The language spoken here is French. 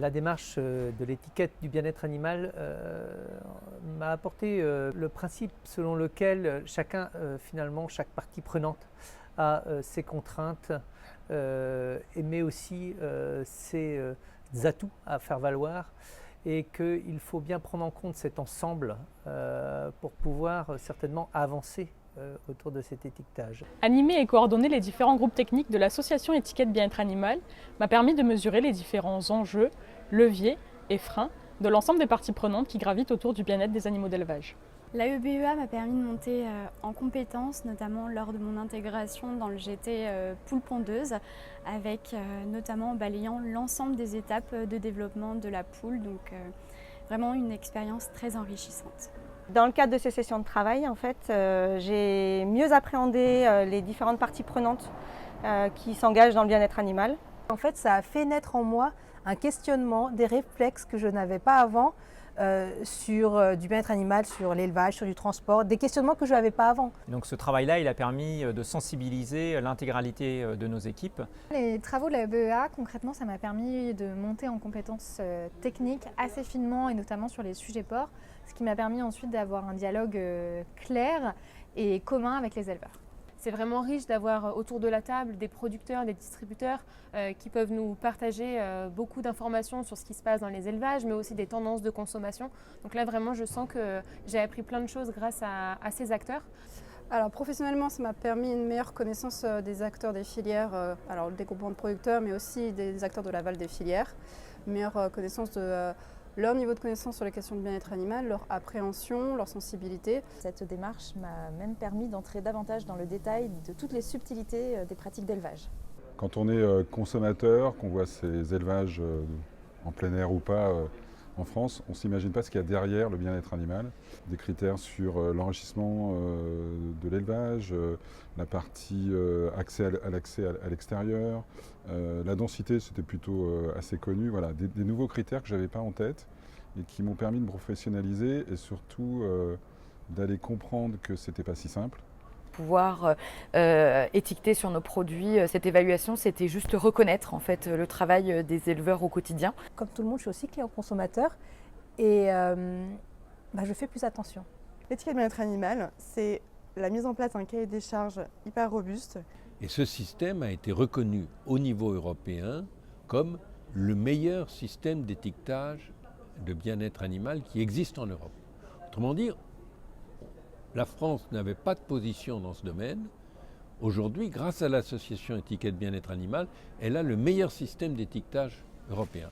La démarche de l'étiquette du bien-être animal m'a apporté le principe selon lequel finalement, chaque partie prenante a ses contraintes, mais aussi ses atouts à faire valoir, et qu'il faut bien prendre en compte cet ensemble pour pouvoir certainement avancer autour de cet étiquetage. Animer et coordonner les différents groupes techniques de l'association Étiquette Bien-être Animal m'a permis de mesurer les différents enjeux, leviers et freins de l'ensemble des parties prenantes qui gravitent autour du bien-être des animaux d'élevage. L'AEBEA m'a permis de monter en compétences, notamment lors de mon intégration dans le GT poule pondeuse, avec notamment en balayant l'ensemble des étapes de développement de la poule, donc vraiment une expérience très enrichissante. Dans le cadre de ces sessions de travail, en fait, j'ai mieux appréhendé les différentes parties prenantes qui s'engagent dans le bien-être animal. En fait, ça a fait naître en moi un questionnement, des réflexes que je n'avais pas avant sur du bien-être animal, sur l'élevage, sur du transport, des questionnements que je n'avais pas avant. Donc ce travail-là, il a permis de sensibiliser l'intégralité de nos équipes. Les travaux de la BEA, concrètement, ça m'a permis de monter en compétences techniques assez finement et notamment sur les sujets porcs, ce qui m'a permis ensuite d'avoir un dialogue clair et commun avec les éleveurs. C'est vraiment riche d'avoir autour de la table des producteurs, des distributeurs qui peuvent nous partager beaucoup d'informations sur ce qui se passe dans les élevages, mais aussi des tendances de consommation. Donc là, vraiment, je sens que j'ai appris plein de choses grâce à ces acteurs. Alors professionnellement, ça m'a permis une meilleure connaissance des acteurs des filières, alors des groupements de producteurs, mais aussi des acteurs de l'aval des filières. Une meilleure connaissance de leur niveau de connaissance sur les questions de bien-être animal, leur appréhension, leur sensibilité. Cette démarche m'a même permis d'entrer davantage dans le détail de toutes les subtilités des pratiques d'élevage. Quand on est consommateur, qu'on voit ces élevages en plein air ou pas en France, on ne s'imagine pas ce qu'il y a derrière le bien-être animal. Des critères sur l'enrichissement de l'élevage, la partie accès à l'accès à l'extérieur, la densité, c'était plutôt assez connu. Voilà, des nouveaux critères que je n'avais pas en tête et qui m'ont permis de me professionnaliser et surtout d'aller comprendre que ce n'était pas si simple. Pouvoir étiqueter sur nos produits, cette évaluation, c'était juste reconnaître en fait le travail des éleveurs au quotidien. Comme tout le monde, je suis aussi client consommateur et je fais plus attention. L'étiquette bien-être animal, c'est la mise en place d'un cahier des charges hyper robuste. Et ce système a été reconnu au niveau européen comme le meilleur système d'étiquetage de bien-être animal qui existe en Europe. Autrement dit, la France n'avait pas de position dans ce domaine. Aujourd'hui, grâce à l'association Étiquette Bien-être Animal, elle a le meilleur système d'étiquetage européen.